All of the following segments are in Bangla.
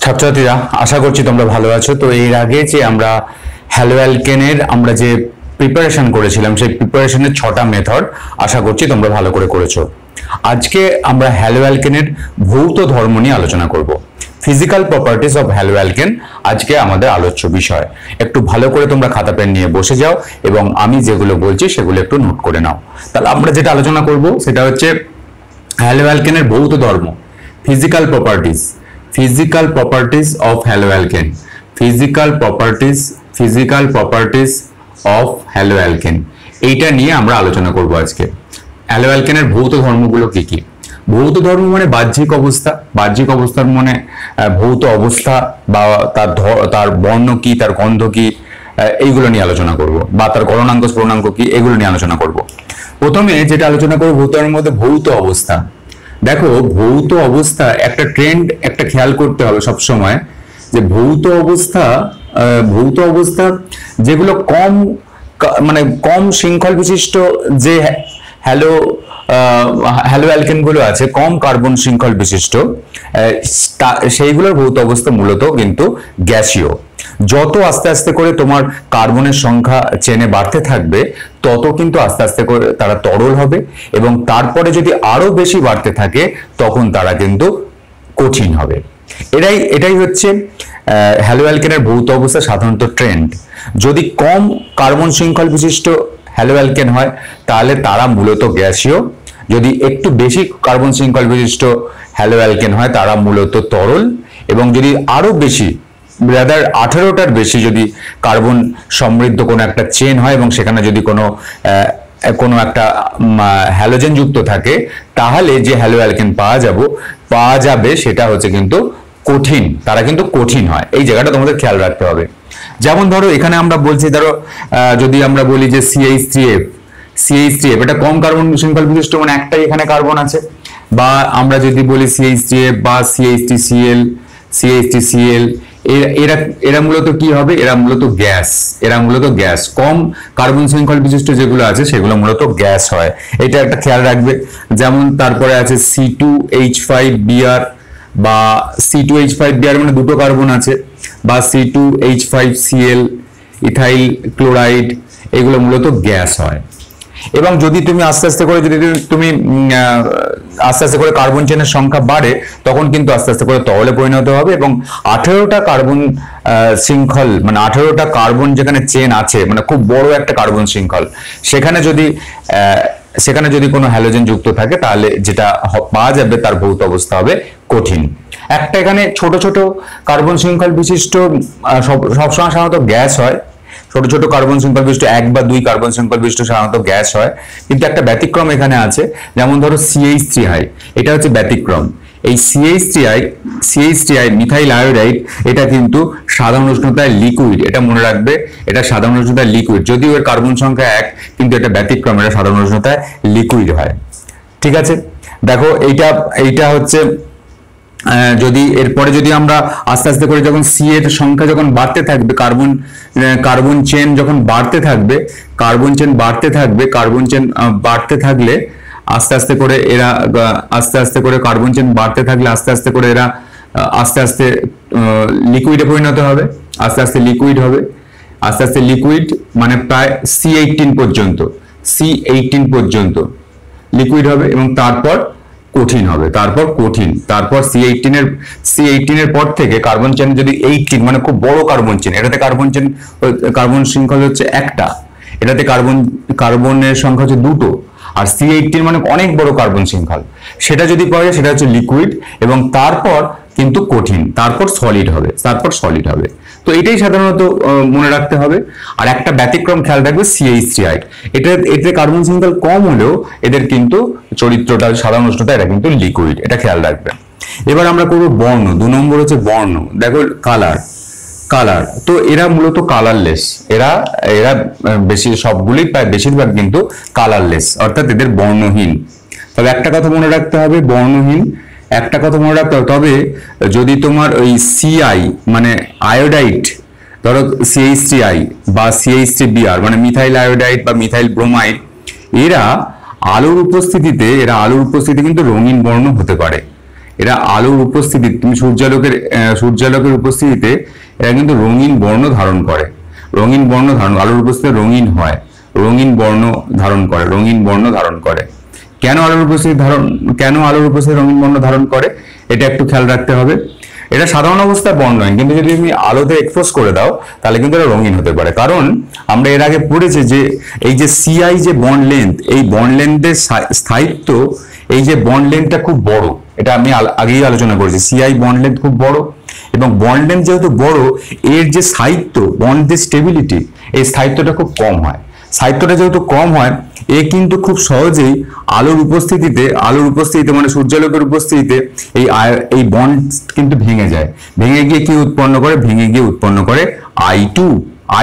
ছাত্রছাত্রীরা আশা করছি তোমরা ভালো আছো। তো এর আগে যে আমরা হ্যালোঅ্যালকেনের আমরা যে প্রিপারেশন করেছিলাম সেই প্রিপারেশনের 6টা মেথড আশা করছি তোমরা ভালো করে করেছো। আজকে আমরা হ্যালোঅ্যালকেনের ভৌত ধর্ম নিয়ে আলোচনা করব। ফিজিক্যাল প্রপার্টিজ অফ হ্যালোঅ্যালকেন আজকে আমাদের আলোচ্য বিষয়। একটু ভালো করে তোমরা খাতা পেন নিয়ে বসে যাও এবং আমি যেগুলো বলছি সেগুলো একটু নোট করে নাও। তাহলে আমরা যেটা আলোচনা করব সেটা হচ্ছে হ্যালোঅ্যালকেনের ভৌত ধর্ম, physical properties, physical properties of haloalkane, physical properties of haloalkane এইটা নিয়ে আমরা আলোচনা করব আজকে। হ্যালোঅ্যালকেনের ভৌত ধর্মগুলো কি কি? ভৌত ধর্ম মানে বাহ্যিক অবস্থা, বাহ্যিক অবস্থার মানে ভৌত অবস্থা বা তার বর্ণ কি, তার গন্ধ কি, এইগুলো নিয়ে আলোচনা করব, বা তার গলনাঙ্ক স্ফুরণাঙ্ক কি, এগুলো নিয়ে আলোচনা করব। প্রথমে যেটা আলোচনা করব ভৌত ধর্মের মধ্যে ভৌত অবস্থা। দেখো, ভৌত অবস্থা একটা ট্রেন্ড একটা খেয়াল করতে হবে সব সময়, যে ভৌত অবস্থা যেগুলো কম শৃঙ্খল বিশিষ্ট যে হ্যালোঅ্যালকেন গুলো আছে, কম কার্বন শৃঙ্খল বিশিষ্ট, সেইগুলোর ভৌত অবস্থা মূলত কিন্তু গ্যাসীয়। যত আস্তে আস্তে করে তোমার কার্বনের সংখ্যা চেনে বাড়তে থাকবে তত কিন্তু আস্তে আস্তে করে তারা তরল হবে, এবং তারপরে যদি আরো বেশি বাড়তে থাকে তখন তারা কিন্তু কঠিন হবে। এটাই হচ্ছে হ্যালোঅ্যালকেনের ভৌত অবস্থা সাধারণত ট্রেন্ড। যদি কম কার্বন শৃঙ্খল বিশিষ্ট হ্যালোঅ্যালকেন হয় তাহলে তারা মূলত গ্যাসীয়, যদি একটু বেশি কার্বন শৃঙ্খল বিশিষ্ট হ্যালোঅ্যালকেন হয় তারা মূলত তরল, এবং যদি আরো বেশি, রাদার 18টার বেশি যদি কার্বন সমৃদ্ধ কোনো একটা চেন হয় এবং সেখানে যদি কোনো একটা হ্যালোজেন যুক্ত থাকে তাহলে যে হ্যালোঅ্যালকেন পাওয়া যাবে সেটা হচ্ছে কিন্তু কঠিন, তারা কিন্তু কঠিন হয়। এই জায়গাটা তোমাদের খেয়াল রাখতে হবে। যেমন ধরো এখানে আমরা বলছি, ধরো যদি আমরা বলি যে CH3F এটা কম কার্বন শৃঙ্খল বিশিষ্ট, মানে একটাই এখানে কার্বন আছে। বা আমরা যদি বলি CH3F বা CH3Cl এরা মূলত কি হবে? এরা মূলত গ্যাস। কম কার্বন শৃঙ্খল বিশিষ্ট যেগুলো আছে সেগুলো মূলত গ্যাস হয়, এটা একটা খেয়াল রাখবে। যেমন তারপরে আছে C2H5Br বা C2H5Br মানে দুটো কার্বন আছে, বা C2H5Cl, ইথাইল ক্লোরাইড, এগুলো মূলত গ্যাস হয়। এবং যদি তুমি আস্তে আস্তে করে কার্বন চেনের সংখ্যা বাড়ে তখন কিন্তু আস্তে আস্তে করে তরলে পরিণত হবে, এবং 18টা কার্বন শৃঙ্খল, মানে 18টা কার্বন যেখানে চেন আছে, মানে খুব বড় একটা কার্বন শৃঙ্খল, সেখানে যদি কোনো হ্যালোজেন যুক্ত থাকে তাহলে যেটা পাওয়া যাবে তার ভৌত অবস্থা হবে কঠিন। একটা এখানে ছোট ছোট কার্বন শৃঙ্খল বিশিষ্ট সবসময় সাধারণত গ্যাস হয়, ছোট ছোট কার্বন শৃঙ্খল বিশিষ্ট 1 বা 2 কার্বন শৃঙ্খল বিশিষ্ট সাধারণত গ্যাস হয়। কিন্তু একটা ব্যতিক্রম এখানে আছে, যেমন ধরো CH3I, এটা হচ্ছে ব্যতিক্রম। এই CH3I মিথাইল আয়োডাইড, এটা কিন্তু সাধারণ উষ্ণতায় লিকুইড, এটা মনে রাখবে, এটা সাধারণ উষ্ণতায় লিকুইড। যদিও এর কার্বন সংখ্যা 1, কিন্তু এটা ব্যতিক্রম, এটা সাধারণ উষ্ণতায় লিকুইড হয়। ঠিক আছে, দেখো এইটা হচ্ছে যদি এরপরে যদি আমরা আস্তে আস্তে করে যখন C এর সংখ্যা যখন বাড়তে থাকবে, কার্বন চেন যখন বাড়তে থাকবে, কার্বন চেন বাড়তে থাকলে আস্তে আস্তে করে কার্বন চেন বাড়তে থাকলে আস্তে আস্তে করে এরা আস্তে আস্তে লিকুইডে পরিণত হবে, আস্তে আস্তে লিকুইড মানে প্রায় C18 পর্যন্ত লিকুইড হবে, এবং তারপর কঠিন হবে, তারপর C18 এর পর থেকে কার্বন চেন যদি 18, মানে খুব বড় কার্বন চেন, এটাতে কার্বন শৃঙ্খল হচ্ছে একটা, এটাতে কার্বনের সংখ্যা হচ্ছে 2টো, আর C18 মানে অনেক বড় কার্বন শৃঙ্খল, সেটা যদি পাওয়া যায় সেটা হচ্ছে লিকুইড, এবং তারপর কিন্তু কঠিন, তারপর সলিড হবে। তো এটাই সাধারণত মনে রাখতে হবে। আর একটা ব্যতিক্রম খেয়াল রাখবে CH3I, এতে কার্বন শৃঙ্খল কম হলেও এদের কিন্তু চরিত্রটা সাধারণ উষ্ণতা, এটা কিন্তু লিকুইড, এটা খেয়াল রাখবে। এবার আমরা করবো বর্ণ। 2 নম্বর হচ্ছে বর্ণ। দেখো কালার, তো এরা মূলত কালারলেস, এরা সবগুলোই প্রায় বেশিরভাগ কিন্তু কালারলেস, অর্থাৎ এদের বর্ণহীন। তবে একটা কথা মনে রাখতে হবে, বর্ণহীন একটা কথা মনে রাখতে হবে। তবে যদি তোমার ওই CI মানে আয়োডাইড, ধরো CH3I বা CH3Br মানে মিথাইল আয়োডাইড বা মিথাইল ব্রোমাইড, এরা আলোর উপস্থিতিতে কিন্তু রঙিন বর্ণ হতে পারে। এরা আলোর উপস্থিতিতে, তুমি সূর্যালোকের উপস্থিতিতে এরা কিন্তু রঙিন বর্ণ ধারণ করে। রঙিন বর্ণ ধারণ, আলোর উপস্থিতিতে রঙিন হয়, রঙিন বর্ণ ধারণ করে, রঙিন বর্ণ ধারণ করে। কেন আলোর উপস্থিতি রঙিন বর্ণ ধারণ করে এটা একটু খেয়াল রাখতে হবে। এটা সাধারণ অবস্থায় বর্ণহীন, কিন্তু যদি তুমি আলোতে এক্সপোজ করে দাও তাহলে কিন্তু এটা রঙিন হতে পারে। কারণ আমরা এর আগে পড়েছি যে এই যে সিআই যে বন্ড লেন্থ, এই বন্ড লেন্থের স্থায়িত্ব, এই যে বন্ড লেন্থটা খুব বড়, এটা আমি আগেই আলোচনা করেছি। সিআই বন্ড লেন্থ খুব বড়, এবং বন্ড লেন্থ যেহেতু বড়, এর যে স্থায়িত্ব, বন্ডের স্টেবিলিটি, এই স্থায়িত্বটা খুব কম হয়। স্থায়িত্বটা যেহেতু কম হয়, এ কিন্তু খুব সহজেই আলোর উপস্থিতিতে মানে সূর্যালোকের উপস্থিতিতে এই বন্ড কিন্তু ভেঙে যায়। ভেঙে গিয়ে কি উৎপন্ন করে? ভেঙে গিয়ে উৎপন্ন করে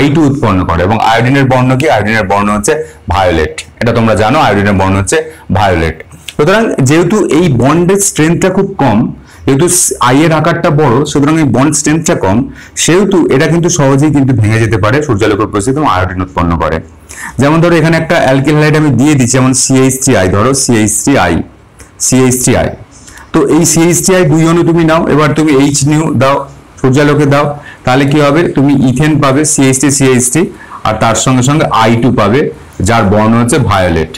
I2 উৎপন্ন করে। এবং আয়োডিনের বর্ণ কি? আয়োডিনের বর্ণ হচ্ছে ভায়োলেট। এটা তোমরা জানো, আয়োডিনের বর্ণ হচ্ছে ভায়োলেট। সুতরাং যেহেতু এই বন্ডের স্ট্রেংথটা খুব কম, যেহেতু আই এর আকারটা বড়, সুতরাং এই বন্ড স্ট্রেংথটা কম, সেহেতু এটা কিন্তু সহজেই কিন্তু ভেঙে যেতে পারে সূর্যালোকের উপস্থিতিতে এবং আয়োডিন উৎপন্ন করে। যেমন ধরো এখানে একটা অ্যালকিল হ্যালাইড আমি দিয়ে দিচ্ছি, যেমন CH3I, ধরো CH3I। তো এই CH3I 2 অণু তুমি নাও, এবার তুমি H নিউ দাও, সূর্যালোকে দাও, তাহলে কি হবে? তুমি ইথেন পাবে, CH3 আর তার সঙ্গে সঙ্গে I2 পাবে, যার বর্ণ হচ্ছে ভায়োলেট।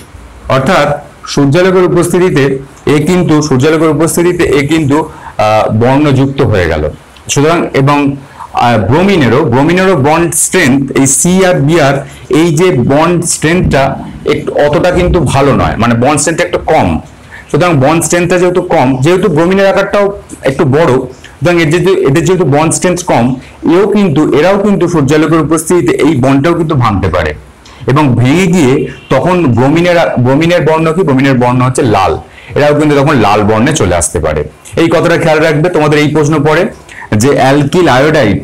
অর্থাৎ সূর্যালোকের উপস্থিতিতে এ কিন্তু বর্ণযুক্ত হয়ে গেল। সুতরাং এবং ব্রোমিনেরও বন্ড স্ট্রেংথ, এই সি আর বি আর এই যে বন্ড স্ট্রেংথটা একটু অতটা কিন্তু ভালো নয়, মানে বন্ড স্ট্রেংথটা একটু কম। সুতরাং বন্ড স্ট্রেংথটা যেহেতু কম, যেহেতু ব্রোমিনের আকারটাও একটু বড়, সুতরাং এদের যেহেতু বন্ড স্ট্রেংথ কম, এরাও কিন্তু সূর্যালোকের উপস্থিতিতে এই বন্ডটাও কিন্তু ভাঙতে পারে, এবং ভেঙে গিয়ে তখন ব্রোমিনের বর্ণ কি? ব্রোমিনের বর্ণ হচ্ছে লাল। এরাও কিন্তু তখন লাল বর্ণে চলে আসতে পারে। এই কথাটা খেয়াল রাখবে। তোমাদের এই প্রশ্ন পড়ে যে অ্যালকিল আয়োডাইড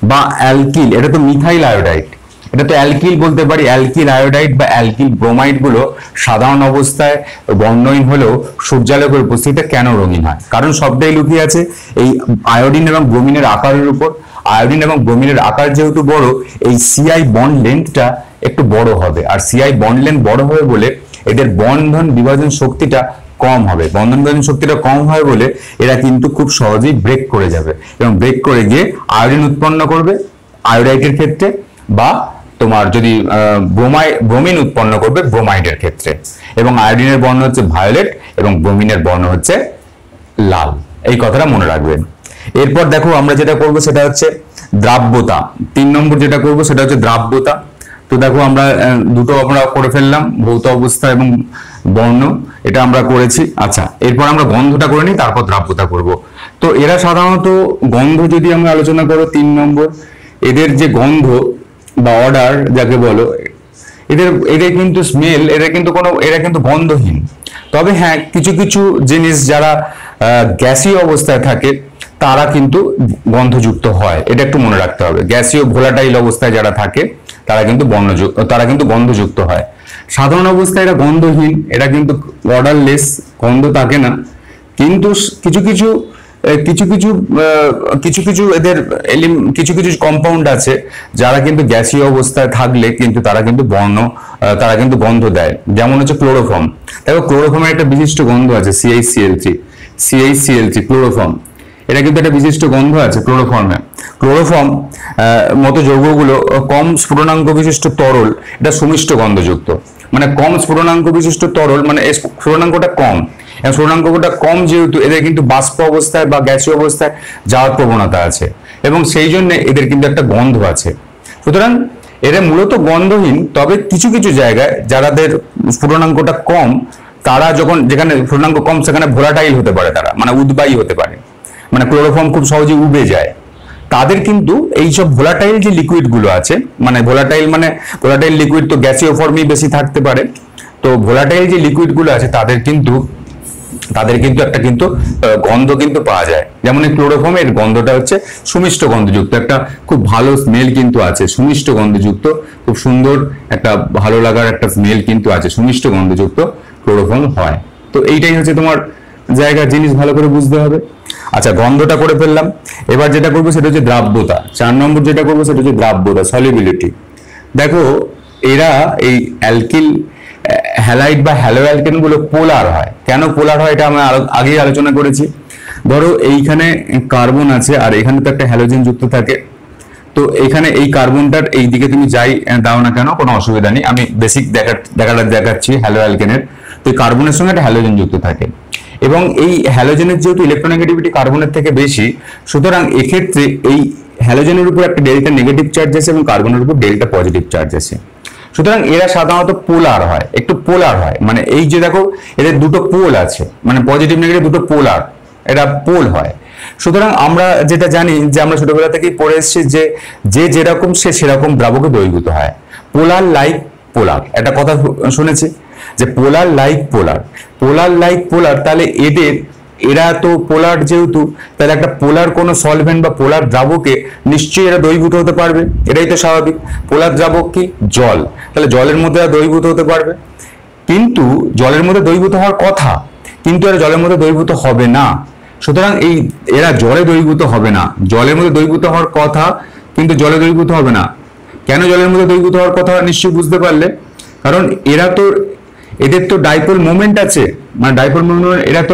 বা অ্যালকিল, এটা তো মিথাইল আয়োডাইড, এটা তো অ্যালকিল বলতে পারি। অ্যালকিল আয়োডাইড বা অ্যালকিল ব্রোমাইড গুলো সাধারণ অবস্থায় বর্ণহীন হলেও সূর্যালোকের উপস্থিতিতে কেন রঙিন হয়? কারণ সবটাই লুকিয়ে আছে এই আয়োডিন এবং ব্রোমিনের আকারের উপর। আয়োডিন এবং ব্রোমিনের আকার যেহেতু বড়, এই সিআই বন্ড লেন্থটা একটু বড় হবে, আর সিআই বন্ড লেন্থ বড় হবে বলে এদের বন্ধন বিভাজন শক্তিটা কম হবে। বন্ধন বিভাজন শক্তিটা কম হয় বলে এরা কিন্তু খুব সহজেই ব্রেক করে যাবে, এবং ব্রেক করে গিয়ে আয়োডিন উৎপন্ন করবে আয়োডাইটের ক্ষেত্রে, বা তোমার যদি ব্রোমিন উৎপন্ন করবে ব্রোমাইডের ক্ষেত্রে। এবং আয়োডিনের বর্ণ হচ্ছে ভায়োলেট এবং ব্রোমিনের বর্ণ হচ্ছে লাল। এই কথাটা মনে রাখবেন। এরপর দেখো আমরা যেটা করব সেটা হচ্ছে দ্রাব্যতা। 3 নম্বর যেটা করব সেটা হচ্ছে দ্রাব্যতা। তো দেখো আমরা দুটো আমরা করে ফেললাম, ভৌত অবস্থা এবং বর্ণ, এটা আমরা করেছি। আচ্ছা, এরপর আমরা গন্ধটা করে নিই, তারপর দ্রাব্যতা করব। তো এরা সাধারণত গন্ধ যদি আমরা আলোচনা করো 3 নম্বর, এদের যে গন্ধ বা অর্ডার যাকে বলো, এদের কিন্তু স্মেল, এরা কিন্তু গন্ধহীন। তবে হ্যাঁ, কিছু কিছু জিনিস যারা গ্যাসীয় অবস্থায় থাকে তারা কিন্তু গন্ধযুক্ত হয়, এটা একটু মনে রাখতে হবে। গ্যাসীয় ভোলাটাইল অবস্থায় যারা থাকে তারা কিন্তু গন্ধযুক্ত হয়। সাধারণ অবস্থায় এরা গন্ধহীন, এরা কিন্তু অর্ডারলেস, গন্ধ থাকে না। কিন্তু কিছু কিছু এদের কিছু কম্পাউন্ড আছে যারা কিন্তু গ্যাসীয় অবস্থায় থাকলে কিন্তু তারা কিন্তু গন্ধ দেয়। যেমন হচ্ছে ক্লোরোফর্ম। দেখো ক্লোরোফর্মের একটা বিশিষ্ট গন্ধ আছে, CH3 ক্লোরোফর্ম। এটা কিন্তু একটা বিশিষ্ট গন্ধ আছে ক্লোরোফর্মে। ক্লোরোফর্ম মতো যৌগগুলো কম স্ফুটনাঙ্ক বিশিষ্ট তরল, এটা সুমিষ্ট গন্ধযুক্ত। মানে কম স্ফুটনাঙ্ক বিশিষ্ট তরল, মানে স্ফুটনাঙ্কটা কম, স্ফুটনাঙ্কটা কম যেহেতু এদের কিন্তু বাষ্প অবস্থায় বা গ্যাসীয় অবস্থায় যাওয়ার প্রবণতা আছে, এবং সেই জন্য এদের কিন্তু একটা গন্ধ আছে। সুতরাং এরা মূলত গন্ধহীন। তবে কিছু কিছু জায়গায় যাদের স্ফুটনাঙ্কটা কম, তারা যেখানে স্ফুটনাঙ্ক কম সেখানে ভোলাটাইল হতে পারে, তারা মানে উদ্বায়ী হতে পারে, মানে ক্লোরোফর্ম খুব সহজে উবে যায়। তাদের কিন্তু এইসব ভোলাটাইল যে লিকুইড গুলো আছে, মানে ভোলাটাইল লিকুইড তো গ্যাসীয় ফর্মেই বেশি থাকতে পারে। তো ভোলাটাইল যে লিকুইড গুলো আছে তাদের কিন্তু একটা গন্ধ কিন্তু পাওয়া যায়। যেমন এই ক্লোরোফর্মের গন্ধটা হচ্ছে সুমিষ্ট গন্ধযুক্ত, একটা খুব ভালো স্মেল কিন্তু আছে, সুমিষ্ট গন্ধযুক্ত, খুব সুন্দর একটা ভালো লাগার একটা স্মেল কিন্তু আছে, সুমিষ্ট গন্ধযুক্ত ক্লোরোফর্ম হয়। তো এইটাই হচ্ছে তোমার জায়গার জিনিস, ভালো করে বুঝতে হবে। আচ্ছা, গন্ধটা করে ফেললাম। এবার যেটা করবো সেটা হচ্ছে দ্রাব্যতা। 4 নম্বর যেটা করবো সেটা হচ্ছে দ্রাব্যতা, সলিবিলিটি। দেখো এরা এই অ্যালকিল হ্যালাইড বা হ্যালোঅ্যালকেন গুলো পোলার হয়। কেন পোলার হয় এটা আমরা আগেই আলোচনা করেছি। ধরো এইখানে কার্বন আছে আর এখানে তো একটা হ্যালোজেন যুক্ত থাকে, তো এখানে এই কার্বনটার এই দিকে তুমি যাই দাও না কেন কোনো অসুবিধা নেই, আমি বেসিক দেখাচ্ছি হ্যালো অ্যালকেনের। তো এই কার্বনের সঙ্গে একটা হ্যালোজেন যুক্ত থাকে এবং এই হ্যালোজেনের যেহেতু ইলেকট্রোনেগেটিভিটি কার্বনের থেকে বেশি, সুতরাং এক্ষেত্রে এই হ্যালোজেনের উপর একটা ডেল্টা নেগেটিভ চার্জ আছে এবং কার্বনের উপর ডেল্টা পজিটিভ চার্জ আছে। সুতরাং এরা সাধারণত পোলার হয়, একটু পোলার হয়, মানে এই যে দেখো এদের দুটো পোল আছে, মানে পজিটিভ নেগেটিভ দুটো পোলার, এরা পোল হয়। সুতরাং আমরা যেটা জানি যে আমরা ছোটবেলা থেকেই পড়ে এসেছি যে যে যেরকম সে সেরকম দ্রাবকে দ্রবীভূত হয়, পোলার লাইক পোলার, একটা কথা শুনেছি যে পোলার লাইক পোলার, পোলার লাইক পোলার, তাহলে এরা তো পোলার যেহেতু, তাহলে একটা পোলার কোনো সলভেন্ট বা পোলার দ্রাবকে নিশ্চয়ই এরা দ্রবীভূত হতে পারবে, এটাই তো স্বাভাবিক। পোলার দ্রাবক কি? জল, তাহলে জলের মধ্যে এরা দ্রবীভূত হতে পারবে, কিন্তু জলের মধ্যে দ্রবীভূত হওয়ার কথা, কিন্তু এরা জলের মধ্যে দ্রবীভূত হবে না। সুতরাং এরা জলে দ্রবীভূত হবে না, জলের মধ্যে দ্রবীভূত হওয়ার কথা কিন্তু জলে দ্রবীভূত হবে না। কেন জলের মধ্যে দ্রবীভূত হওয়ার কথা নিশ্চয়ই বুঝতে পারলে, কারণ এদের তো ডাইপোল মোমেন্ট আছে, মানে ডাইপোল মোমেন্ট, এরা তো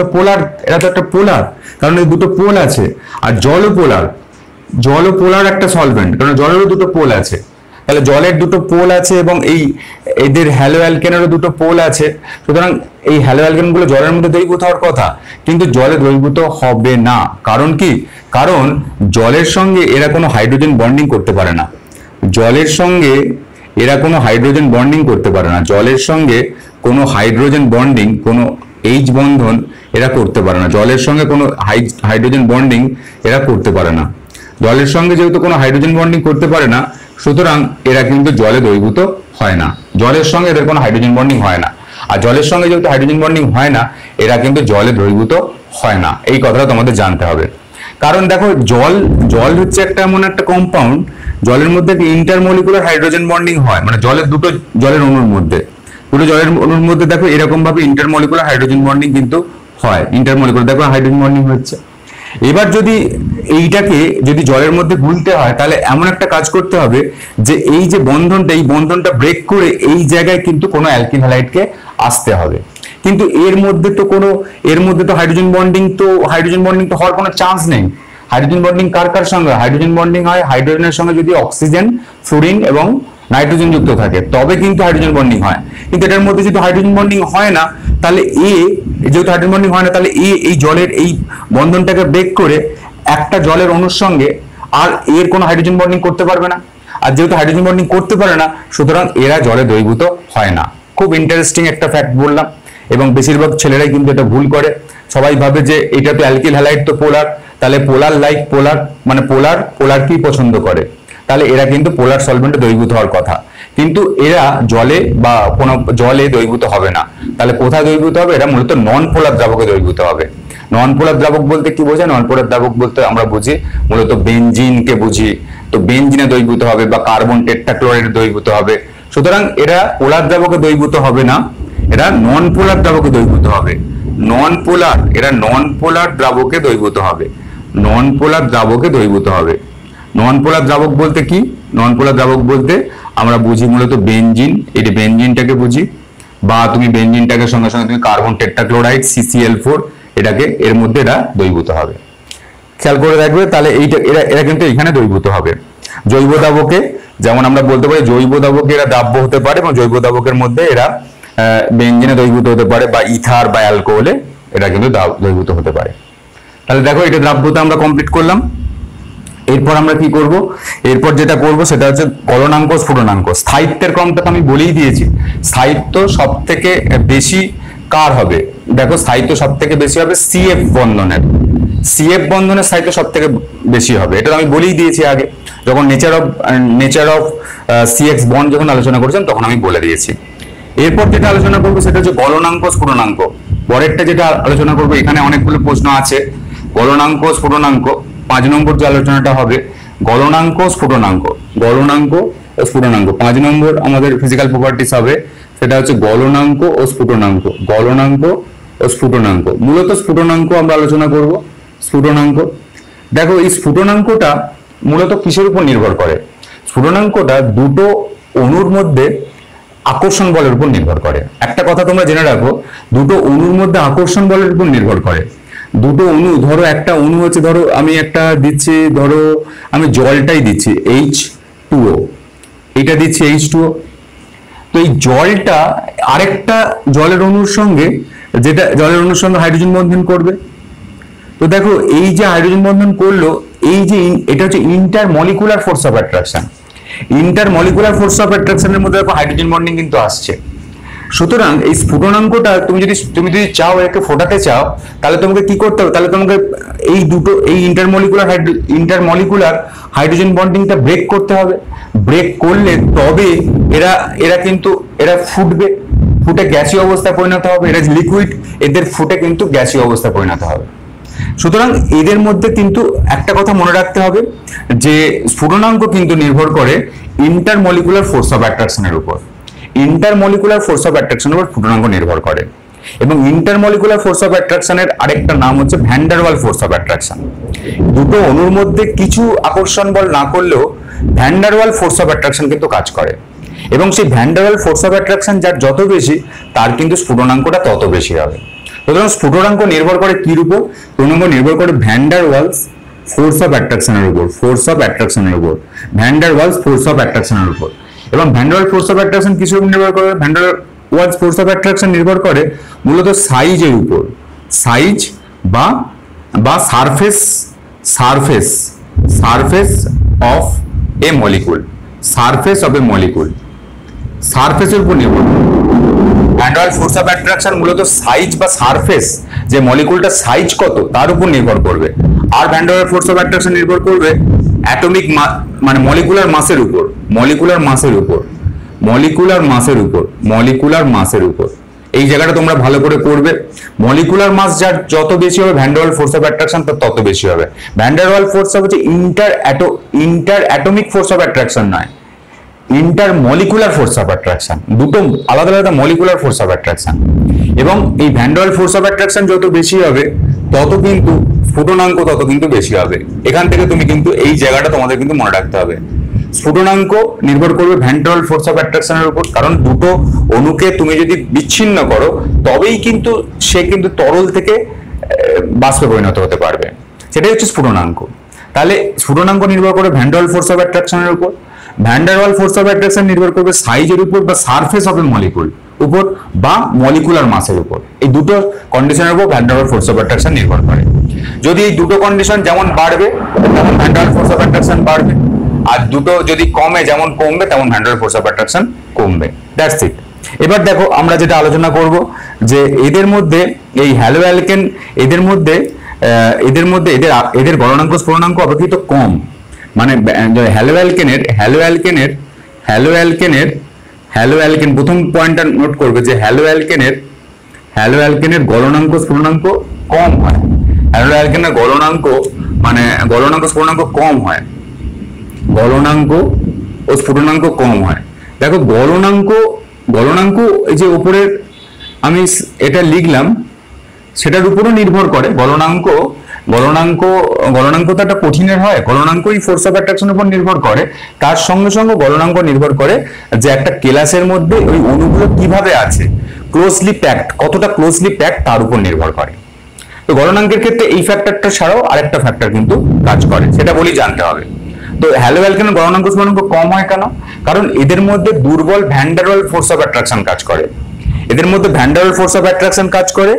একটা পোলার, কারণ এই দুটো পোল আছে। আর জলও পোলার একটা সলভেন্ট, কারণ জলেরও দুটো পোল আছে, তাহলে জলের দুটো পোল আছে এবং এদের হ্যালো অ্যালকেনেরও দুটো পোল আছে। সুতরাং এই হ্যালো অ্যালকেনগুলো জলের মধ্যে দ্রবীভূত হওয়ার কথা, কিন্তু জলে দ্রবীভূত হবে না। কারণ কি? কারণ জলের সঙ্গে এরা কোনো হাইড্রোজেন বন্ডিং করতে পারে না, জলের সঙ্গে এরা কোনো হাইড্রোজেন বন্ডিং করতে পারে না, জলের সঙ্গে কোনো হাইড্রোজেন বন্ডিং, কোনো এইচ বন্ধন এরা করতে পারে না, জলের সঙ্গে কোনো হাইড্রোজেন বন্ডিং এরা করতে পারে না। জলের সঙ্গে যেহেতু কোনো হাইড্রোজেন বন্ডিং করতে পারে না, সুতরাং এরা কিন্তু জলে দ্রবীভূত হয় না, জলের সঙ্গে এদের কোনো হাইড্রোজেন বন্ডিং হয় না। আর জলের সঙ্গে যেহেতু হাইড্রোজেন বন্ডিং হয় না, এরা কিন্তু জলে দ্রবীভূত হয় না, এই কথাটা তোমাদের জানতে হবে। কারণ দেখো জল হচ্ছে এমন একটা কম্পাউন্ড, জলের মধ্যে ইন্টারমলিকুলার হাইড্রোজেন বন্ডিং হয়, মানে দুটো জলের অণুর মধ্যে দেখো এরকম ভাবে ইন্টারমলিকুলার হাইড্রোজেন বন্ডিং কিন্তু হয়, ইন্টারমলিকুলার দেখো হাইড্রোজেন বন্ডিং হচ্ছে। এবার যদি এইটাকে যদি জলের মধ্যে গুলতে হয়, তাহলে এমন একটা কাজ করতে হবে যে এই যে বন্ধনটা, এই বন্ধনটা ব্রেক করে এই জায়গায় কিন্তু কোনো অ্যালকিল হ্যালাইডকে আসতে হবে, কিন্তু এর মধ্যে তো হাইড্রোজেন বন্ডিং তো হওয়ার কোনো চান্স নেই। হাইড্রোজেন বন্ডিং কার সঙ্গে? হাইড্রোজেন বন্ডিং হয় হাইড্রোজেনের সঙ্গে যদি অক্সিজেন, ফ্লুরিন এবং নাইট্রোজেন যুক্ত থাকে, তবে কিন্তু হাইড্রোজেন বন্ডিং হয়। কিন্তু এটার মধ্যে যদি হাইড্রোজেন বন্ডিং হয় না, তাহলে যেহেতু হাইড্রোজেন বন্ডিং হয় না, তাহলে এই জলের এই বন্ধনটাকে ব্রেক করে একটা জলের অণুর সঙ্গে আর এর কোনো হাইড্রোজেন বন্ডিং করতে পারবে না। আর যেহেতু হাইড্রোজেন বন্ডিং করতে পারে না, সুতরাং এরা জলে দ্রবীভূত হয় না। খুব ইন্টারেস্টিং একটা ফ্যাক্ট বললাম, এবং বেশিরভাগ ছেলেরাই কিন্তু এটা ভুল করে। সবাই ভাবে যে এটা তো অ্যালকিল হ্যালাইড তো পোলার, তাহলে পোলার লাইক পোলার, মানে পোলার কি পছন্দ করে, তাহলে এরা কিন্তু পোলার সলভেন্টে দ্রবীভূত হওয়ার কথা, কিন্তু এরা জলে বা কোনো জলে দ্রবীভূত হবে না। তাহলে কোথায় দ্রবীভূত হবে? এরা মূলত নন পোলার দ্রাবকে দ্রবীভূত হবে। নন পোলার দ্রাবক বলতে কি বোঝায়? নন পোলার দ্রাবক বলতে আমরা বুঝি মূলত বেনজিনকে বুঝি, তো বেনজিনে দ্রবীভূত হবে বা কার্বন টেট্রাক্লোরাইডে দ্রবীভূত হবে। সুতরাং এরা পোলার দ্রাবকে দ্রবীভূত হবে না, এরা নন পোলার দ্রাবকে দ্রবীভূত হবে। এরা নন পোলার দ্রাবকে দ্রবীভূত হবে, নন পোলার দ্রাবকে দ্রবীভূত হবে। নন পোলার দ্রাবক বলতে কি? নন পোলার দ্রাবক বলতে আমরা বুঝি মূলত বেনজিন, এই বেনজিনটাকে বুঝি, বা তুমি বেনজিনটাকে সঙ্গে সঙ্গে তুমি কার্বন টেট্রাক্লোরাইড CCl4 এটাকে এর মধ্যে এরা দ্রবীভূত হবে। খেয়াল করে দেখবে, তাহলে এরা কিন্তু এখানে দ্রবীভূত হবে। জৈব দ্রাবকে যেমন আমরা বলতে পারি জৈব দ্রাবকে এরা দ্রাব্য হতে পারে, এবং জৈব দ্রাবকের মধ্যে এরা বেনজিনে দ্রবীভূত হতে পারে, বা ইথার বা অ্যালকোহলে এটা কিন্তু দ্রবীভূত হতে পারে। তাহলে দেখো এটা দ্রাব্যতা আমরা কমপ্লিট করলাম। এরপর আমরা কি করব? এরপর যেটা করব সেটা হচ্ছে গলনাঙ্ক, স্ফুটনাঙ্ক। স্থায়িত্বের ক্রমটা আমি বলেই দিয়েছি। স্থায়িত্ব সব থেকে বেশি কার হবে? দেখো স্থায়িত্ব সব থেকে বেশি হবে CF বন্ধনের, CF বন্ধনের স্থায়িত্ব সব থেকে বেশি হবে, এটা আমি বলেই দিয়েছি আগে, যখন নেচার অফ CX বন্ড যখন আলোচনা করেছেন তখন আমি বলে দিয়েছি। এরপর যেটা আলোচনা করবো সেটা হচ্ছে গলনাঙ্ক, স্ফুটনাঙ্ক। পরেরটা যেটা আলোচনা করবো, এখানে অনেকগুলো প্রশ্ন আছে। গলনাঙ্ক, স্ফুটনাঙ্ক, 5 নম্বর যে আলোচনাটা হবে গলনাঙ্ক, স্ফুটনাঙ্ক। 5 নম্বর আমাদের ফিজিক্যাল প্রপার্টিস হবে, সেটা হচ্ছে গলনাঙ্ক ও স্ফুটনাঙ্ক। মূলত স্ফুটনাঙ্ক আমরা আলোচনা করব। স্ফুটনাঙ্ক, দেখো এই স্ফুটনাঙ্কটা মূলত কিসের উপর নির্ভর করে? স্ফুটনাঙ্কটা দুটো অণুর মধ্যে আকর্ষণ বলের উপর নির্ভর করে। একটা কথা তোমরা জেনে রাখো, দুটো অণুর মধ্যে আকর্ষণ বলের উপর নির্ভর করে। দুটো অণু, ধরো একটা অণু হচ্ছে, ধরো আমি একটা দিচ্ছি, ধরো আমি জলটাই দিচ্ছি H2O, এটা দিচ্ছি H2O। তো এই জলটা আরেকটা জলের অণুর সঙ্গে, যেটা জলের অণুর সঙ্গে হাইড্রোজেন বন্ধন করবে। তো দেখো এই যে হাইড্রোজেন বন্ধন করলো, এই যে এটা হচ্ছে intermolecular force of attraction. Intermolecular force of অ্যাট্রাকশনের মধ্যে দেখো হাইড্রোজেন বন্ডিং কিন্তু আসছে। সুতরাং এই স্ফুটনাঙ্কটা তুমি যদি চাও একে ফোটাতে চাও, তাহলে তোমাকে কি করতে হবে, তাহলে তোমাকে এই দুটো এই ইন্টারমলিকুলার হাইড্রোজেন বন্ডিংটা ব্রেক করতে হবে। ব্রেক করলে তবে এরা কিন্তু ফুটবে, ফুটে গ্যাসীয় অবস্থায় পরিণত হবে। এরা লিকুইড, এদের ফুটে কিন্তু গ্যাসীয় অবস্থায় পরিণত হবে। সুতরাং এদের মধ্যে কিন্তু একটা কথা মনে রাখতে হবে যে স্ফুটনাঙ্ক কিন্তু নির্ভর করে ইন্টারমলিকুলার ফোর্স অফ অ্যাট্রাকশনের উপর। ইন্টারমলিকুলার ফোর্স অফ অ্যাট্রাকশনের উপর স্ফুটনাঙ্ক নির্ভর করে। এবং ইন্টারমলিকুলার ফোর্স অফ অ্যাট্রাকশনের আরেকটা নাম হচ্ছে van der Waal force of attraction. দুটো অণুর মধ্যে কিছু আকর্ষণ বল না করলেও van der Waal force of attraction কিন্তু কাজ করে। এবং সেই van der Waal force of attraction যার যত বেশি, তার কিন্তু স্ফুটনাঙ্কটা তত বেশি হবে। সুতরাং স্ফুটনাঙ্ক নির্ভর করে কির উপর? স্ফুটনাঙ্ক নির্ভর করে van der Waals force of অ্যাট্রাকশনের উপর, ফোর্স অফ অ্যাট্রাকশনের উপর, van der Waals force of অ্যাট্রাকশনের উপর। এবং van der Waal force of attraction কিসের উপর নির্ভর করে? Van der Waals force of attraction নির্ভর করে মূলত সাইজের উপর, সাইজ বা surface of a molecule, surface of a molecule, সারফেসের উপর নির্ভর করে। Van der Waal force of attraction মূলত সাইজ বা সারফেস, যে মলিকুলটা সাইজ কত তার উপর নির্ভর করবে। আর van der Waal force of attraction নির্ভর করবে অ্যাটমিক মানে মলিকুলার মাসের উপর, মলিকুলার মাসের উপর। এই জায়গাটা তোমরা ভালো করে করবে। মলিকুলার মাস যার যত বেশি হবে, van der Waal force of attraction তত বেশি হবে। ভ্যান ডার ওয়াল ফোর্স হচ্ছে inter atomic force of attraction নয়, ইন্টারমলিকুলার ফোর্স অফ অ্যাট্রাকশন। দুটো আলাদা আলাদা মলিকুলার ফোর্স অফ অ্যাট্রাকশন। এবং এই van der Waal force of attraction যত বেশি হবে, তত কিন্তু স্ফুটনাঙ্ক তত কিন্তু বেশি হবে। এখান থেকে তুমি কিন্তু এই জায়গাটা তোমাদের কিন্তু মনে রাখতে হবে। স্ফুটনাঙ্ক নির্ভর করবে van der Waal force of অ্যাট্রাকশনের উপর, কারণ দুটো অণুকে তুমি যদি বিচ্ছিন্ন করো, তবেই কিন্তু সে কিন্তু তরল থেকে বাষ্পে পরিণত হতে পারবে। সেটাই হচ্ছে স্ফুটনাঙ্ক। তাহলে স্ফুটনাঙ্ক নির্ভর করে van der Waal force of অ্যাট্রাকশনের উপর। Van der Waal force of attraction নির্ভর করবে সাইজের উপর বা সারফেস অফ এ মলিকুল উপর বা মলিকুলার মাসের উপর। এই দুটো কন্ডিশনের উপর van der Waal force of attraction নির্ভর করে। যদি এই দুটো কন্ডিশন যেমন বাড়বে, তেমন van der Waal force of attraction বাড়বে। আর দুটো যদি কমে, যেমন কমবে, তেমন van der Waal force of attraction কমবে। That's it. এবার দেখো আমরা যেটা আলোচনা করব যে এদের মধ্যে এই হ্যালো অ্যালকেন, এদের গলনাঙ্ক স্ফুটনাঙ্ক অপেক্ষিত কম। মানে হ্যালো অ্যালকেন প্রথম পয়েন্টটা নোট করবে যে হ্যালো অ্যালকেনের গলনাঙ্ক স্ফুটনাঙ্ক কম হয়। হ্যালো অ্যালকেনের গলনাঙ্ক স্ফুটনাঙ্ক কম হয়, গলনাঙ্ক ও স্ফুটনাঙ্ক কম হয়। দেখো গলনাঙ্ক এই যে উপরের আমি এটা লিখলাম, সেটার উপরও নির্ভর করে। গলনাঙ্ক তো একটা কঠিনের হয়। গলনাঙ্কই ফোর্স অফ অ্যাট্রাকশনের উপর নির্ভর করে। তার সঙ্গে সঙ্গে গলনাঙ্ক নির্ভর করে যে একটা কেলাসের মধ্যে ওই অণুগুলো কিভাবে আছে, ক্লোজলি প্যাকড, কতটা ক্লোজলি প্যাকড তার উপর নির্ভর করে। তো গলনাঙ্কের ক্ষেত্রে এই ফ্যাক্টরটা ছাড়াও আরেকটা ফ্যাক্টর কিন্তু কাজ করে, সেটা বলি জানতে হবে। তো হ্যালো অ্যালকেনের গলনাঙ্ক স্ফুটনাঙ্ক কম হয় কেন? কারণ এদের মধ্যে দুর্বল van der Waal force of attraction কাজ করে। এদের মধ্যে van der Waal force of attraction কাজ করে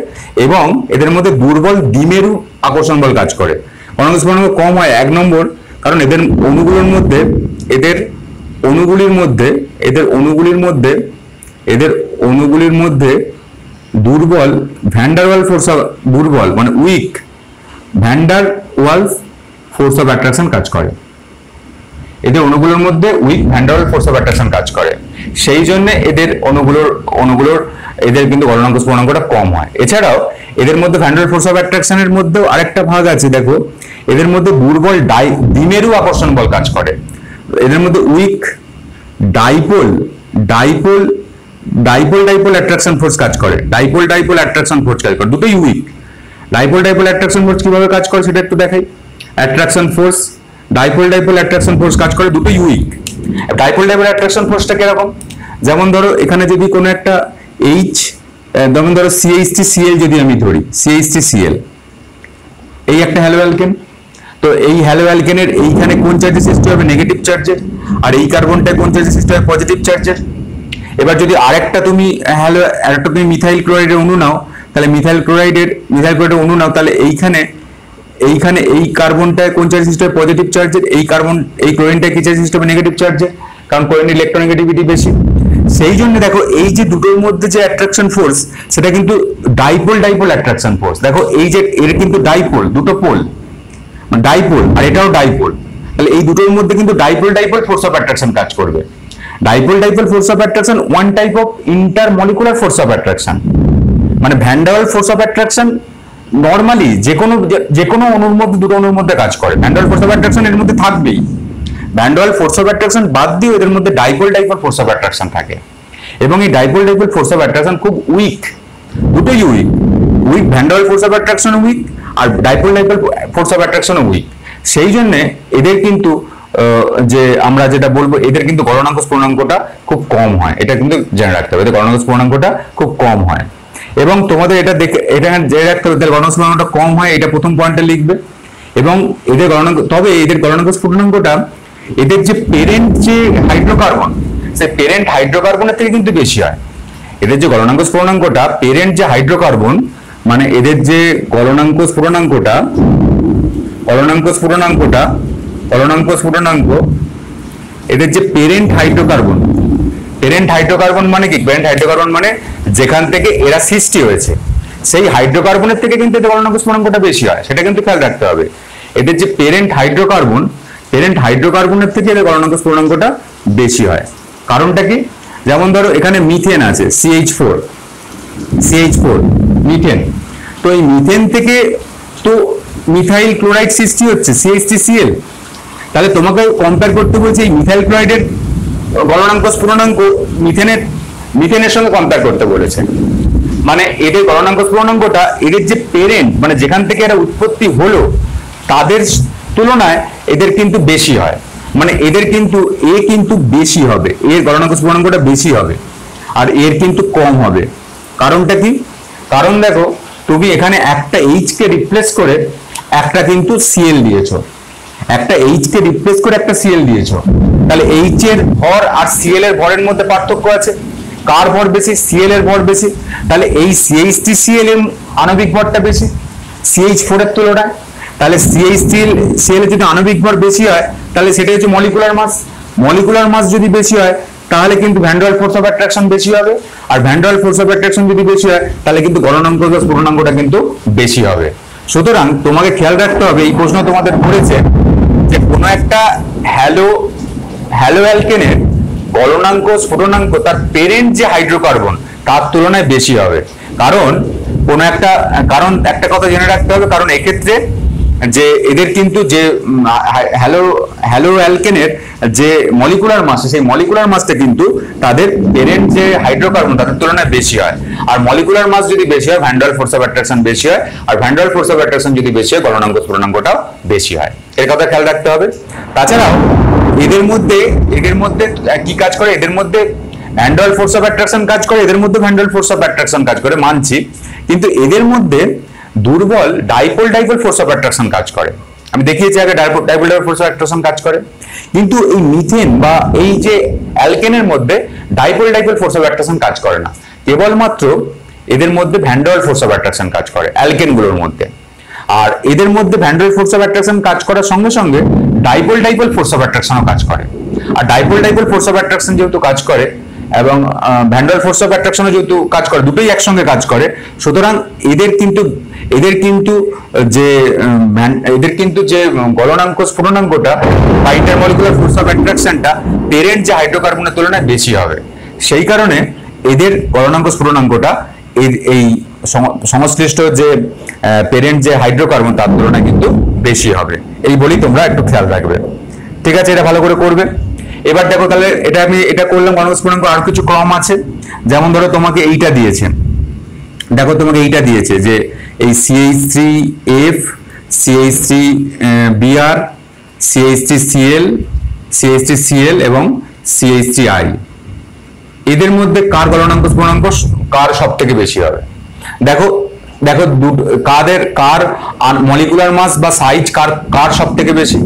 এবং এদের মধ্যে দুর্বল দ্বিমেরু আকর্ষণ বল কাজ করে। গলনাঙ্ক স্ফুটনাঙ্ক কম হয় 1 নম্বর, কারণ এদের অণুগুলির মধ্যে দুর্বল van der Waal force of মানে weak van der Waal force of attraction কাজ করে। এদের অণুগুলোর মধ্যে weak van der Waal force of attraction কাজ করে। সেই জন্য এদের এদের কিন্তু গলনাঙ্ক স্ফুটনাঙ্কটা কম হয়। এছাড়াও এদের মধ্যে van der Waal force of অ্যাট্রাকশনের মধ্যেও আরেকটা ভাগ আছে। দেখো এদের মধ্যে দুর্বল দ্বিমেরু আকর্ষণ বল কাজ করে। এদের মধ্যে উইক ডাইপোল অ্যাট্রাকশন ফোর্স কাজ করে। ডাইপোল অ্যাট্রাকশন ফোর্স কাজ করে, দুটোই উইক। ডাইপোল অ্যাট্রাকশন ফোর্স কিভাবে কাজ করে সেটা একটু দেখাই। Attraction force, dipole attraction force কাজ করে, দুটোই উইক। ডাইপোল অ্যাট্রাকশন ফোর্সটা কিরকম? যেমন ধরো এখানে যদি কোনো একটা যেমন ধরো CH3Cl যদি আমি ধরি, CH3Cl, এই একটা হ্যালো অ্যালকেন। তো এই হ্যালো অ্যালকেনের এইখানে কোন চার্জে সৃষ্টি হবে? নেগেটিভ চার্জের। আর এই কার্বনটা কোন চার্জে সৃষ্টি হবে? পজিটিভ চার্জের। এবার যদি আরেকটা তুমি মিথাইল ক্লোরাইডের অণু নাও, তাহলে মিথাইল ক্লোরাইডের অণু নাও, তাহলে এইখানে এই কার্বনটা কোন চার্জে সৃষ্টি হবে? পজিটিভ চার্জের। এই ক্লোরিনটা কি চার্জে সৃষ্টি হবে? নেগেটিভ চার্জে, কারণ ক্লোরিনের ইলেকট্রোনেগেটিভিটি বেশি। সেই জন্য দেখো এই যে দুটোর মধ্যে যে অ্যাট্রাকশন ফোর্স, সেটা কিন্তু ডাইপোল অ্যাট্রাকশন ফোর্স। দেখো এই যে এর কিন্তু ডাইপোল, দুটো পোল, ডাইপোল, আর এটাও ডাইপোল। তাহলে এই দুটোর মধ্যে কিন্তু ডাইপোল ফোর্স অফ অ্যাট্রাকশন কাজ করবে। Dipole force of attraction one type of intermolecular force of attraction. মানে van der Waal force of attraction normally যে কোনো অণুর মধ্যে, দুটো অণুর মধ্যে কাজ করে। Van der Waal force of attraction এর মধ্যে থাকবেই। Van der Waal force of attraction বাদ দিয়ে এদের মধ্যে ডাইপোল ফোর্স অফ অ্যাট্রাকশন থাকে। এবং এই ডাইপোল ফোর্স অফ অ্যাট্রাকশন খুব উইক, দুটোই weak. Van der Waal force of attraction weak, আর dipole force of attraction weak. সেই জন্য এদের কিন্তু যে আমরা যেটা বলবো, এদের কিন্তু গলনাঙ্ক স্ফুটনাঙ্কটা খুব কম হয়। এটা কিন্তু জেনে রাখতে হবে, এদের গলনাঙ্ক স্ফুটনাঙ্কটা খুব কম হয়। এবং তোমাদের এটা জেনে রাখতে হবে, এদের গলনাঙ্ক স্ফুটনাঙ্কটা কম হয়, এটা প্রথম পয়েন্টে লিখবে। এবং এদের গলনাঙ্ক স্ফুটনাঙ্কটা এদের যে পেরেন্ট যে হাইড্রোকার্বন, সেই পেরেন্ট হাইড্রোকার্বনের থেকে কিন্তু বেশি হয়। এদের যে গলনাঙ্ক স্ফুটনাঙ্কটা পেরেন্ট যে হাইড্রোকার্বন, মানে এদের যে গলনাঙ্ক স্ফুটনাঙ্ক, এদের যে পেরেন্ট হাইড্রোকার্বন মানে কি? পেরেন্ট হাইড্রোকার্বন মানে যেখান থেকে এরা সৃষ্টি হয়েছে, সেই হাইড্রোকার্বনের থেকে কিন্তু এদের গলনাঙ্ক স্ফুটনাঙ্কটা বেশি হয়। সেটা কিন্তু খেয়াল রাখতে হবে। এদের যে পেরেন্ট হাইড্রোকার্বনের থেকে এদের গলনাঙ্ক স্ফুটনাঙ্কটা বেশি হয়। কারণটা কি? যেমন ধরো এখানে মিথেন আছে, CH4 মিথেন। তো এই মিথেন থেকে তো মিথাইল ক্লোরাইড সৃষ্টি হচ্ছে, CH3Cl। তাহলে তোমাকে কম্পেয়ার করতে বলছে এই মিথাইল ক্লোরাইডের গলনাঙ্ক স্ফুটনাঙ্ক মিথেনের সঙ্গে কম্পেয়ার করতে বলেছে। মানে এদের গলনাঙ্ক স্ফুটনাঙ্কটা এদের যে পেরেন্ট, মানে যেখান থেকে এরা উৎপত্তি হলো, তাদের তুলনায় এদের কিন্তু বেশি হয়। মানে এদের কিন্তু কিন্তু বেশি হবে, এর গলনাঙ্ক স্ফুটনাঙ্কটা বেশি হবে, আর এর কিন্তু কম হবে। কারণটা কি? কারণ দেখো, তুমি এখানে একটা H কে রিপ্লেস করে একটা কিন্তু Cl দিয়েছো, একটা H কে রিপ্লেস করে একটা Cl দিয়েছো। তাহলে H এর ভর আর Cl এর ভরের মধ্যে পার্থক্য আছে। কার ভর বেশি? Cl এর ভর বেশি। তাহলে এই CH3Cl এর আণবিক ভরটা বেশি CH4 এর তুলনায়। তাহলে CH3Cl এর যদি আণবিক ভর বেশি হয়, তাহলে সেটা হচ্ছে মলিকুলার মাস যদি বেশি হয়, তাহলে কিন্তু van der Waal force of attraction বেশি হবে। আর van der Waal force of attraction যদি বেশি হয়, তাহলে কিন্তু গলনাঙ্ক স্ফুটনাঙ্কটা কিন্তু বেশি হবে। সুতরাং তোমাকে খেয়াল রাখতে হবে, এই প্রশ্ন তোমাদের পড়েছে যে কোনো একটা হ্যালো অ্যালকেনের গলনাঙ্ক স্ফুটনাঙ্ক তার পেরেন্ট যে হাইড্রোকার্বন তার তুলনায় বেশি হবে। কারণ একটা কথা জেনে রাখতে হবে, কারণ এক্ষেত্রে যে এদের কিন্তু যে হ্যালো অ্যালকেনের যে মলিকুলার মাস, সেই মলিকুলার মাসটা কিন্তু তাদের পেরেন্ট যে হাইড্রোকার্বন তাদের তুলনায় বেশি হয়। আর মলিকুলার মাস যদি বেশি হয়, van der Waal force of attraction বেশি হয়। আর van der Waal force of attraction যদি বেশি হয়, গলনাঙ্ক স্ফুটনাঙ্কটাও বেশি হয়। এর কথা খেয়াল রাখতে হবে। তাছাড়াও এদের মধ্যে কি কাজ করে? এদের মধ্যে van der Waal force of attraction কাজ করে, এদের মধ্যে van der Waal force of attraction কাজ করে, মানছি। কিন্তু এদের মধ্যে দুর্বল ডাইপোল ফোর্স অফ অ্যাট্রাকশন কাজ করে। আমি দেখিয়েছি আগে ডাইপোল ফোর্স অফ অ্যাট্রাকশন কাজ করে। কিন্তু এই মিথেন বা এই যে অ্যালকেনের মধ্যে ডাইপোল ফোর্স অফ অ্যাট্রাকশন কাজ করে না। কেবলমাত্র এদের মধ্যে van der Waal force of attraction কাজ করে অ্যালকেনগুলোর মধ্যে। আর এদের মধ্যে van der Waal force of attraction কাজ করার সঙ্গে সঙ্গে ডাইপোল ফোর্স অফ অ্যাট্রাকশনও কাজ করে। আর ডাইপোল ফোর্স অফ অ্যাট্রাকশন যেহেতু কাজ করে এবং van der Waal force of অ্যাট্রাকশনও যেহেতু কাজ করে, দুটোই একসঙ্গে কাজ করে, সুতরাং এদের কিন্তু যে গলনাঙ্ক স্ফুটনাঙ্কটা বা ইন্টারমলিকুলার ফোর্স অফ অ্যাট্রাকশনটা পেরেন্ট যে হাইড্রোকার্বনের তুলনায় বেশি হবে। সেই কারণে এদের গলনাঙ্ক স্ফুটনাঙ্কটা এই সংশ্লিষ্ট যে পেরেন্ট যে হাইড্রোকার্বন তার তুলনায় কিন্তু বেশি হবে। এই বলেই তোমরা একটু খেয়াল রাখবে। ঠিক আছে, এটা ভালো করে করবে। এবার দেখো, তাহলে এটা করলাম গলনাঙ্ক স্ফুটনাঙ্ক। আর কিছু ক্রম আছে, যেমন ধরো তোমাকে এইটা দিয়েছে, দেখো তোমাকে এইটা দিয়েছে যে এই CH3F, CH3Br, CH3Cl এবং CH3I, এদের মধ্যে কার গলনাঙ্ক স্ফুটনাঙ্ক কার সব থেকে বেশি হবে? দেখো দেখো কার মলিকুলার মাস বা সাইজ কার সব থেকে বেশি?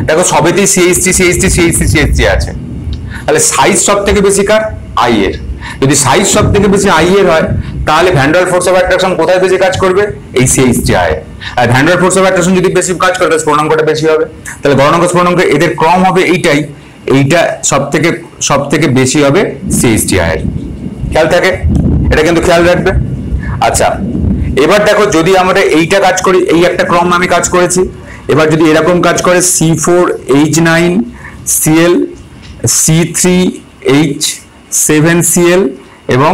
দেখো সবেতেই CH3 আছে, তাহলে সাইজ সব থেকে বেশি কার? আই এর। যদি সাইজ সব থেকে বেশি আই এর হয়, তাহলে van der force of attraction কোথায় বেশি কাজ করবে? এই CH3 আর van der force of attraction যদি বেশি কাজ করে, তাহলে স্ফুটনাঙ্কটা বেশি হবে। তাহলে গলনাঙ্ক স্ফুটনাঙ্ক এদের ক্রম হবে এইটা সব থেকে বেশি হবে CH3 এর। খেয়াল থাকে, এটা কিন্তু খেয়াল রাখবে। আচ্ছা, এবার দেখো যদি আমরা এইটা কাজ করি, এই একটা ক্রম আমি কাজ করেছি, এবার যদি এরকম কাজ করে C4H9Cl, C3H7Cl এবং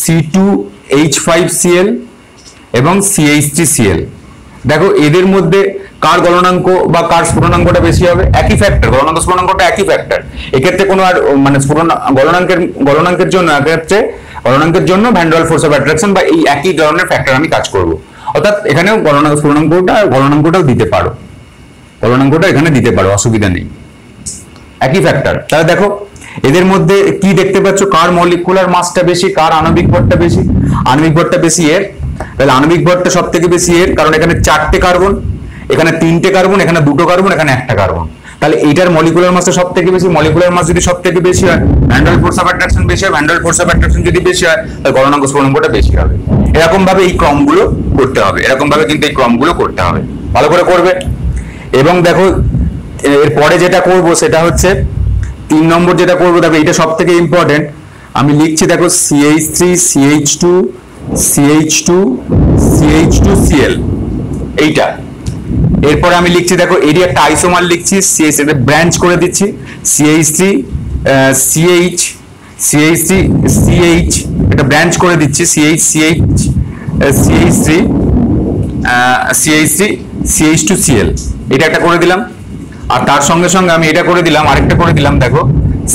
C2H5Cl এবং CH3Cl, দেখো এদের মধ্যে কার গলনাঙ্ক বা কার স্ফুটনাঙ্কটা বেশি হবে? একই ফ্যাক্টর, গলনাঙ্ক স্ফুটনাঙ্কটা একই ফ্যাক্টর। এক্ষেত্রে কোনো আর মানে গলনাঙ্কের জন্য van der force of attraction বা এই একই ধরনের ফ্যাক্টর আমি কাজ করব। অর্থাৎ এখানেও গলনাঙ্কটাও দিতে পারো, গলনাঙ্কটা এখানে দিতে পারো, অসুবিধা নেই, একই ফ্যাক্টর। তাহলে দেখো এদের মধ্যে কি দেখতে পাচ্ছ? কার মলিকুলার মাসটা বেশি, কার আণবিক ভরটা বেশি? আণবিক ভরটা বেশি এর। তাহলে আণবিক ভরটা সব থেকে বেশি এর, কারণ এখানে 4টে কার্বন, এখানে 3টে কার্বন, এখানে 2টো কার্বন, এখানে 1টা কার্বন। তাহলে এইটার মলিকুলার মাসটা সব থেকে বেশি। মলিকুলার মাস যদি সব থেকে বেশি হয়, van der force of attraction বেশি হয়। Van der force of attraction যদি বেশি হয়, তাহলে গলনাঙ্ক স্ফুটনাঙ্কটা বেশি হবে। এরকম ভাবে এই ক্রমগুলো করতে হবে, এরকম ভাবে কিন্তু এই ক্রমগুলো করতে হবে, ভালো করে করবে। এবং দেখো এরপরে যেটা করব সেটা হচ্ছে 3 নম্বর যেটা করবো, দেখো এটা সব থেকে ইম্পর্টেন্ট। আমি লিখছি দেখো CH3 CH2 CH2 CH2Cl, এইটা। এরপরে আমি লিখছি দেখো এরই একটা আইসোমার লিখছি, এটা ব্রাঞ্চ করে দিচ্ছি CH3 CH CH3 CH, এটা ব্রাঞ্চ করে দিচ্ছি CH3 CH2Cl, এটা একটা করে দিলাম। আর তার সঙ্গে সঙ্গে আমি এটা করে দিলাম, আরেকটা করে দিলাম, দেখো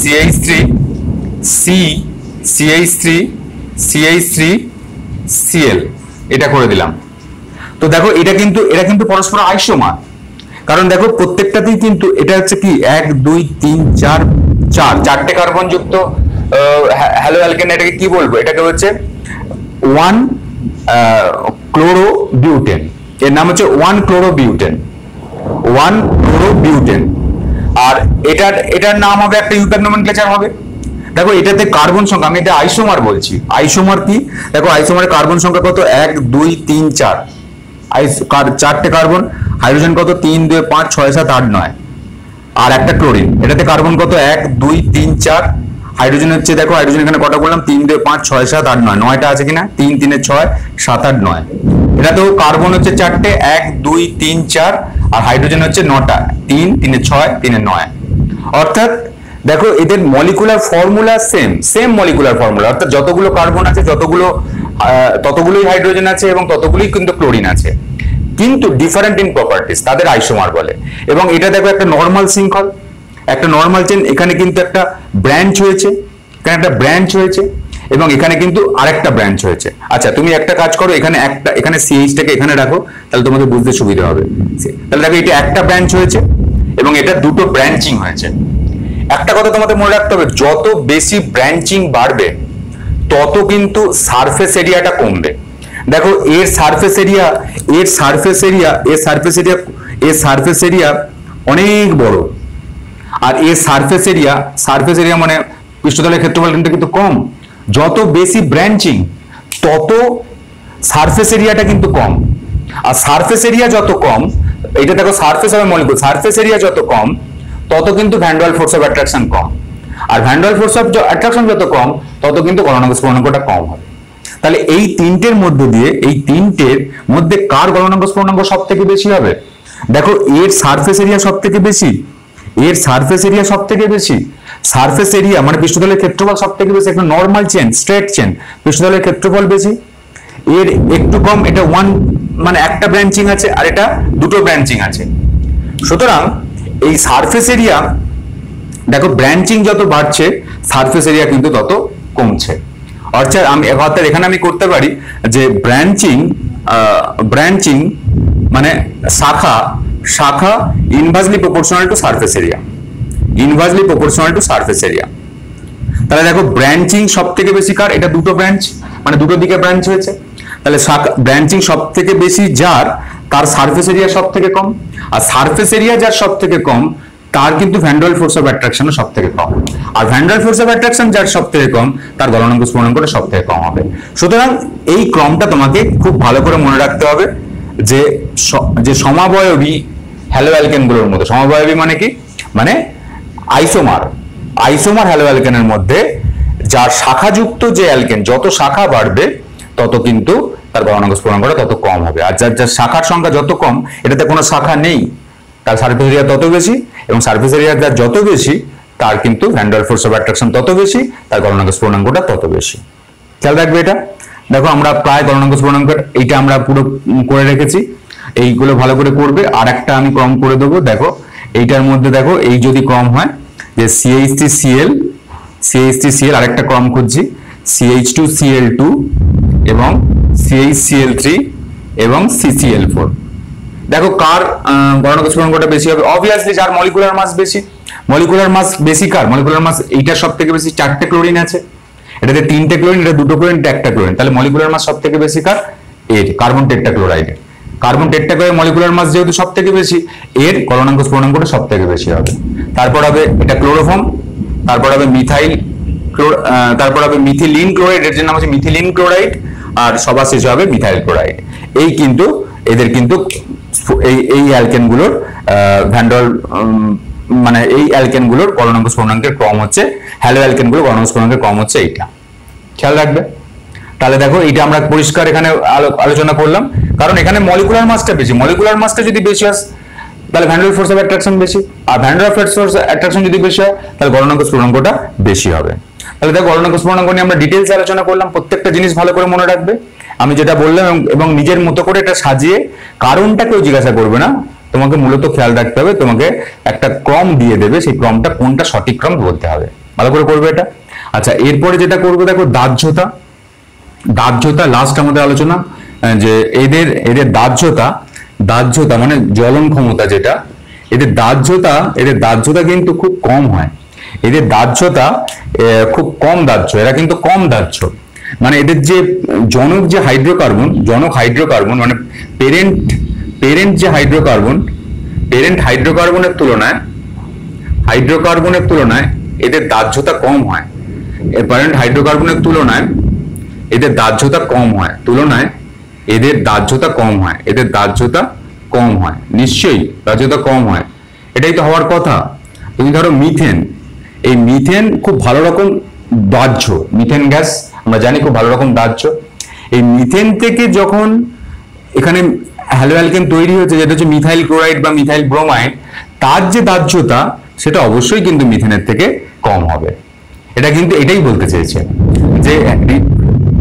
CH3Cl, এটা করে দিলাম। তো দেখো এরা কিন্তু পরস্পর আইসোমার, কারণ দেখো প্রত্যেকটাতেই কিন্তু এটা হচ্ছে কি 1 2 3 4 4টে কার্বন যুক্ত হ্যালো অ্যালকেন। এটাকে কি বলবো? এটাকে হচ্ছে 1 ক্লোরোবিউটেন, এর নাম হচ্ছে 1 ক্লোরোবিউটেন। আর এটার নাম হবে একটা ইউপ্যাক নোমেনক্লেচার হবে। দেখো এটাতে কার্বন সংখ্যা, আমি এটা আইসোমার বলছি। আইসোমার কি? দেখো আইসোমারের কার্বন সংখ্যা কত? 1 2 3 4, 4টে কার্বন। হাইড্রোজেন কত? 3 2 5 6 7 8 9, আর একটা ক্লোরিন। এটাতে কার্বন কত? 1 2 3 4। হাইড্রোজেন হচ্ছে, দেখো হাইড্রোজেন এখানে কটা বললাম? 3 2 5 6 7 8 9, 9টা আছে কিনা? 3 3 6 7 8 9। এটাতেও কার্বন হচ্ছে 4টে, 1 2 3 4, আর হাইড্রোজেন হচ্ছে 9টা, 3 3 6 3 9। অর্থাৎ দেখো এদের molecular formula same molecular formula, অর্থাৎ যতগুলো কার্বন আছে ততগুলোই হাইড্রোজেন আছে এবং ততগুলোই কিন্তু ক্লোরিন আছে, কিন্তু ডিফারেন্ট ইন প্রপার্টিজ, তাদের আইসোমার বলে। এবং এটা দেখো একটা নর্মাল শৃঙ্খল, একটা নর্মাল চেন। এখানে কিন্তু একটা ব্রাঞ্চ হয়েছে, এবং এখানে কিন্তু আরেকটা ব্রাঞ্চ হয়েছে। আচ্ছা তুমি একটা কাজ করো, এখানে CH-টাকে এখানে রাখো, তাহলে তোমাকে বুঝতে সুবিধা হবে। তাহলে দেখো এটা একটা ব্রাঞ্চ হয়েছে এবং এটা দুটো ব্রাঞ্চিং হয়েছে। একটা কথা তোমাদের মনে রাখতে হবে, যত বেশি ব্রাঞ্চিং বাড়বে তত কিন্তু সারফেস এরিয়াটা কমবে। দেখো এর সারফেস এরিয়া অনেক বড়, আর এর সারফেস এরিয়া মানে পৃষ্ঠতলের ক্ষেত্রফল কিন্তু কম। যত বেশি ব্রাঞ্চিং তত সারফেস এরিয়াটা কিন্তু কম, আর সারফেস এরিয়া যত কম, এটা দেখো সারফেস হবে মলিকুল, সারফেস এরিয়া যত কম তত কিন্তু van der force of attraction কম, আর van der force of attraction যত কম তত কিন্তু গলনাঙ্ক স্ফুটনাঙ্কটা কম হবে। তাহলে এই তিনটের মধ্যে কার গলনাঙ্ক স্ফুটনাঙ্ক সব থেকে বেশি হবে? দেখো এর সারফেস এরিয়া সব থেকে বেশি, সারফেস এরিয়া মানে পৃষ্ঠতলের ক্ষেত্রফল সব থেকে বেশি। একটা নর্মাল চেন, স্ট্রেট চেন, পৃষ্ঠতলের ক্ষেত্রফল বেশি, এর একটু কম। এটা মানে একটা ব্রাঞ্চিং আছে আর এটা দুটো ব্রাঞ্চিং আছে। সুতরাং এই সারফেস এরিয়া, দেখো ব্রাঞ্চিং যত বাড়ছে সারফেস এরিয়া কিন্তু তত কমছে। অর্থাৎ এখানে আমি করতে পারি যে ব্রাঞ্চিং মানে শাখা inversely proportional to surface area, তাহলে দেখো ব্রাঞ্চিং সব থেকে বেশি কার? এটা দুটো ব্রাঞ্চ, মানে দুটো দিকে ব্রাঞ্চ হয়েছে। তাহলে ব্রাঞ্চিং সব থেকে বেশি যার, তার সারফেস এরিয়া সব থেকে কম, আর সারফেস এরিয়া যার সব থেকে কম তার কিন্তু ভ্যান ডের ওয়াল ফোর্স অফ অ্যাট্রাকশনও সব থেকে কম, আর ভ্যান ডের ওয়াল ফোর্স অফ অ্যাট্রাকশন যার সব থেকে কম তার গলনাঙ্ক স্ফুটনাঙ্কটা সব থেকে কম হবে। সুতরাং এই ক্রমটা তোমাকে খুব ভালো করে মনে রাখতে হবে যে যে সমাবয়বী হ্যালো অ্যালকেনগুলোর মধ্যে, সমাবয়বী মানে কি, মানে আইসোমার হ্যালো অ্যালকেনের মধ্যে যার শাখাযুক্ত যে অ্যালকেন, যত শাখা বাড়বে তত কিন্তু তার গলনাঙ্ক স্ফুটনাঙ্কটা তত কম হবে, আর যার শাখার সংখ্যা যত কম, এটাতে কোনো শাখা নেই, তার সারফেস এরিয়া তত বেশি, এবং সারফেস এরিয়া যার যত বেশি তার কিন্তু ভ্যান ডের ওয়াল ফোর্স অফ অ্যাট্রাকশন তত বেশি, তার গলনাঙ্ক স্ফুটনাঙ্কটা তত বেশি। খেয়াল রাখবে এটা। দেখো আমরা প্রায় গলনাঙ্ক স্ফুটনাঙ্কের এইটা আমরা পুরো করে রেখেছি, এইগুলো ভালো করে করবে। আর একটা আমি ক্রম করে দেবো, দেখো এইটার মধ্যে দেখো এই যদি ক্রম হয় যে CH3Cl আরেকটা ক্রম খুঁজছি, CH2Cl2 এবং CHCl3 এবং CCl4। দেখো কার গলনাঙ্ক স্ফুটনাঙ্কটা বেশি হবে? অবভিয়াসলি যার মলিকুলার মাস বেশি। মলিকুলার মাস বেশি কার? মলিকুলার মাস এইটার সব থেকে বেশি, 4টে ক্লোরিন আছে, এটাতে 3টে ক্লোরিন, এটা 2টো ক্লোরিন, এটা 1টা ক্লোরিন, তাহলে মলিকুলার মাস সব থেকে বেশি কার? এর, কার্বন টেট্রাক্লোরাইডের। কার্বন টেট্রাক্লোরাইড মলিকুলার মাস যেহেতু সব থেকে বেশি, এর গলনাঙ্ক স্ফুটনাঙ্কটা সব থেকে বেশি হবে। তারপর হবে এটা ক্লোরোফর্ম, তারপর হবে তারপর হবে মিথিলিন ক্লোরাইড, এর নাম হচ্ছে মিথিলিন ক্লোরাইড, আর সবার শেষে হবে মিথাইল ক্লোরাইড। এই কিন্তু এদের কিন্তু এই অ্যালকেনগুলোর ভ্যান ডের ওয়াল মানে এই অ্যালকেনগুলোর গলনাঙ্ক স্ফুটনাঙ্কের ক্রম হচ্ছে, হ্যালো অ্যালকেনগুলোর গলনাঙ্ক স্ফুটনাঙ্কের ক্রম হচ্ছে এইটা। খেয়াল রাখবে। তাহলে দেখো এটা আমরা পরিষ্কার এখানে আলোচনা করলাম, কারণ এখানে মলিকুলার মাসটা বেশি। মলিকুলার মাসটা যদি বেশি হয় তাহলে ভ্যান ডের ওয়াল ফোর্স অফ অ্যাট্রাকশন বেশি, আর ভ্যান ডের ওয়াল ফোর্স অফ অ্যাট্রাকশন যদি বেশি হয় তাহলে গলনাঙ্ক স্ফুটনাঙ্কটা বেশি হবে। তাহলে দেখো গলনাঙ্ক স্ফুটনাঙ্ক নিয়ে আমরা ডিটেইলস আলোচনা করলাম, প্রত্যেকটা জিনিস ভালো করে মনে রাখবে আমি যেটা বললাম, এবং নিজের মতো করে এটা সাজিয়ে, কারণটা কেউ জিজ্ঞাসা করবে না, তোমাকে মূলত খেয়াল রাখতে হবে, তোমাকে একটা ক্রম দিয়ে দেবে, সেই ক্রমটা কোনটা সঠিক ক্রম বলতে হবে, ভালো করে করবে এটা। আচ্ছা, এরপরে যেটা করবে দেখো দাহ্যতা। লাস্ট আমাদের আলোচনা যে এদের দাহ্যতা মানে জ্বলন ক্ষমতা, যেটা এদের দাহ্যতা কিন্তু খুব কম হয়, এদের দাহ্যতা খুব কম দাহ্য, এরা কিন্তু কম দাহ্য। মানে এদের যে জনক হাইড্রোকার্বন মানে পেরেন্ট যে হাইড্রোকার্বনের তুলনায় এদের দাহ্যতা কম হয়। প্যারেন্ট হাইড্রোকার্বনের তুলনায় এদের দাহ্যতা কম হয়, নিশ্চয়ই দাহ্যতা কম হয়, এটাই তো হওয়ার কথা। তুমি ধরো এই মিথেন খুব ভালো রকম দাহ্য, মিথেন গ্যাস আমরা জানি খুব ভালো রকম দাহ্য। এই মিথেন থেকে যখন এখানে হ্যালো অ্যালকেন তৈরি হচ্ছে, যেটা হচ্ছে মিথাইল ক্লোরাইড বা মিথাইল ব্রোমাইড, তার যে দাহ্যতা সেটা অবশ্যই কিন্তু মিথেনের থেকে কম হবে। এটা কিন্তু এটাই বলতে চেয়েছে যে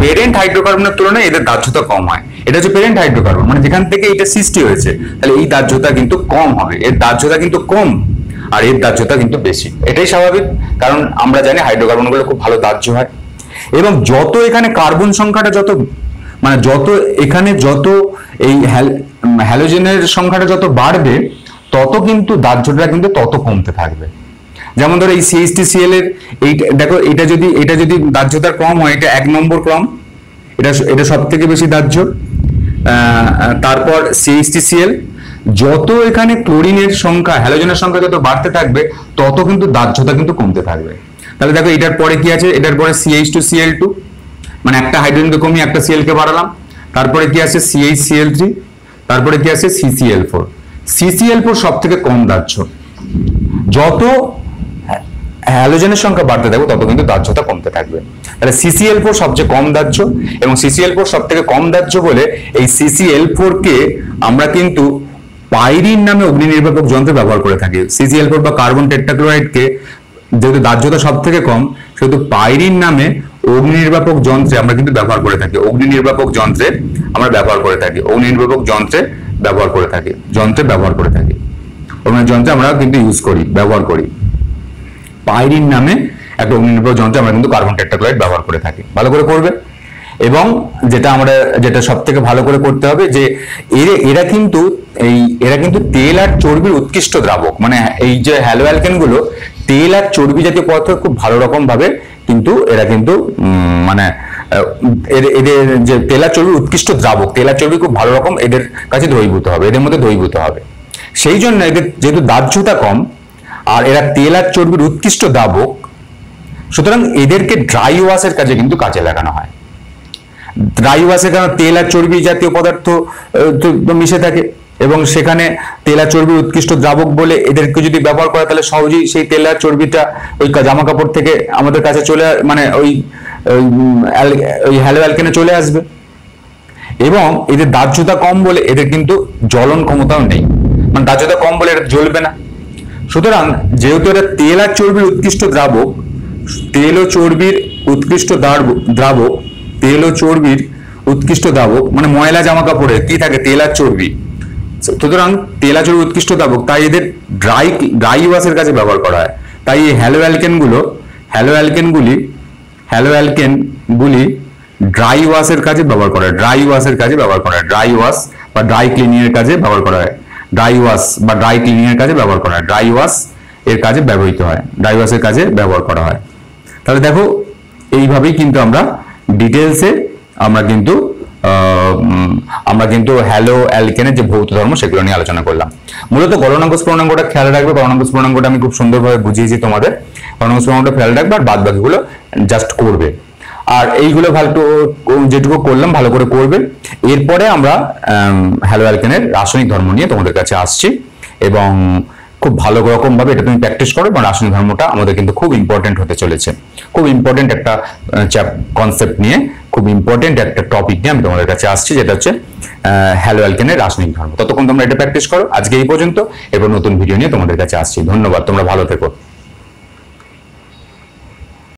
প্যারেন্ট হাইড্রোকার্বনের তুলনায় এদের দাহ্যতা কম হয়। এটা হচ্ছে প্যারেন্ট হাইড্রোকার্বন, মানে যেখান থেকে এটা সৃষ্টি হয়েছে, তাহলে এই দাহ্যতা কিন্তু কম হবে, এর দাহ্যতা কিন্তু কম, আর এর দাহ্যতা কিন্তু বেশি। এটাই স্বাভাবিক, কারণ আমরা জানি হাইড্রোকার্বনগুলো খুব ভালো দাহ্য হয়। এবং যত এখানে কার্বন সংখ্যাটা যত এই হ্যালোজেনের সংখ্যাটা যত বাড়বে, তত কিন্তু দাহ্যটা কিন্তু তত কমতে থাকবে। যেমন ধরো এই CH3Cl এর দেখো এটা যদি দাহ্যতার কম হয়, এটা 1 নম্বর ক্রম, এটা সব থেকে বেশি দাহ্য। তারপর CH3Cl, যত এখানে ক্লোরিনের সংখ্যা, হ্যালোজেনের সংখ্যা যত বাড়তে থাকবে, তত কিন্তু দাহ্যতা কিন্তু কমতে থাকবে। তাহলে দেখো এটার পরে কি আছে? এটার পরে CH2Cl2, মানে একটা হাইড্রোজেনকে কমিয়ে একটা Cl কে বাড়ালাম। তারপরে কি আছে? CHCl3, তারপরে কি আছে? CCl4। CCl4 সব থেকে কম দাহ্য। যত হ্যালোজেনের সংখ্যা বাড়তে থাকবে তত কিন্তু দাহ্যতা কমতে থাকবে। তাহলে CCl4 সবচেয়ে কম দাহ্য, এবং CCl4 সব থেকে কম দাহ্য বলে এই CCl4 কে আমরা কিন্তু পাইরিন নামে অগ্নি নির্বাপক যন্ত্রে ব্যবহার করে থাকি। CCl4 বা কার্বন টেট্রাক্লোরাইডকে যেহেতু দাহ্যতা সব থেকে কম, সেহেতু পাইরিন নামে অগ্নি নির্বাপক যন্ত্রে আমরা কিন্তু ব্যবহার করে থাকি। অগ্নি নির্বাপক যন্ত্রে আমরা কিন্তু ব্যবহার করি পাইরিন নামে একটা অগ্নি নির্বাপক যন্ত্রে আমরা কিন্তু কার্বন টেট্রাক্লোরাইড ব্যবহার করে থাকি। ভালো করে করবে। এবং যেটা সব থেকে ভালো করে করতে হবে যে এরা কিন্তু তেল আর চর্বির উৎকৃষ্ট দ্রাবক। মানে এই যে হ্যালো অ্যালকেন গুলো তেল আর চর্বি জাতীয় পদার্থ খুব ভালো রকম ভাবে কিন্তু এরা কিন্তু মানে এদের যে তেলা চর্বি উৎকৃষ্ট দ্রাবক, তেলা চর্বি খুব ভালো রকম এদের কাছে দ্রবীভূত হবে, এদের মধ্যে দ্রবীভূত হবে। সেই জন্য এদের যেহেতু দাহ্যতা কম আর এরা তেলা চর্বির উৎকৃষ্ট দ্রাবক, সুতরাং এদেরকে ড্রাই ওয়াশের কাজে কিন্তু কাজে লাগানো হয়। ড্রাই ওয়াশের কারণে তেল আর চর্বি জাতীয় পদার্থ মিশে থাকে এবং সেখানে তেল আর চর্বির উৎকৃষ্ট দ্রাবক বলে এদেরকে যদি ব্যবহার করা তাহলে সহজেই সেই তেল আর চর্বিটা ওই জামা কাপড় থেকে আমাদের কাছে চলে, মানে ওই হ্যালো অ্যালকেনে চলে আসবে। এবং এদের দাহ্যতা কম বলে এদের কিন্তু জ্বলন ক্ষমতাও নেই, মানে দাহ্যতা কম বলে এটা জ্বলবে না। সুতরাং যেহেতু এটা তেল আর চর্বির উৎকৃষ্ট দ্রাবক, তেল ও চর্বির উৎকৃষ্ট দ্রাবক, তেল ও চর্বির উৎকৃষ্ট দ্রাবক মানে ময়লা জামা কাপড়ে কি থাকে, তেল আর চর্বি, সুতরাং তেল আর চর্বি উৎকৃষ্ট দ্রাবক, তাই এদের ড্রাই ওয়াশের কাজে ব্যবহার করা হয়। তাই এই হ্যালো অ্যালকেনগুলি ড্রাই ওয়াশের কাজে ব্যবহার করা হয়, ড্রাই ওয়াশের কাজে ব্যবহার করা হয়, ড্রাই ওয়াশ বা ড্রাই ক্লিনিং এর কাজে ব্যবহার করা হয়, ড্রাই ওয়াশ বা ড্রাই ক্লিনিং এর কাজে ব্যবহার করা হয়, ড্রাই ওয়াশ এর কাজে ব্যবহৃত হয়, ড্রাই ওয়াশের কাজে ব্যবহার করা হয়। তাহলে দেখো এইভাবেই কিন্তু আমরা ডিটেলসে আমরা কিন্তু হ্যালো অ্যালকেনের যে ভৌত ধর্ম সেগুলো নিয়ে আলোচনা করলাম। মূলত গলনাঙ্ক স্ফুটনাঙ্কটা খেয়াল রাখবে, গলনাঙ্ক স্ফুটনাঙ্কটা আমি খুব সুন্দরভাবে বুঝিয়েছি তোমাদের, গলনাঙ্ক স্ফুটনাঙ্কটা খেয়াল রাখবে আর বাদ বাকিগুলো জাস্ট করবে। আর এইগুলো যেটুকু করলাম ভালো করে করবে। এরপরে আমরা হ্যালো অ্যালকেনের রাসায়নিক ধর্ম নিয়ে তোমাদের কাছে আসছি এবং খুব ভালো রকম ভাবে এটা তুমি প্র্যাকটিস করো, এবং রাসায়নিক ধর্মটা আমাদের কিন্তু খুব ইম্পর্টেন্ট হতে চলেছে। খুব ইম্পর্টেন্ট একটা কনসেপ্ট নিয়ে, খুব ইম্পর্টেন্ট একটা টপিক নিয়ে আমি তোমাদের কাছে আসছি, যেটা হচ্ছে হ্যালো অ্যালকেনের রাসায়নিক ধর্ম। ততক্ষণ তোমরা এটা প্র্যাকটিস করো। আজকে এই পর্যন্ত, এরপর নতুন ভিডিও নিয়ে তোমাদের কাছে আসছি। ধন্যবাদ, তোমরা ভালো থেকো।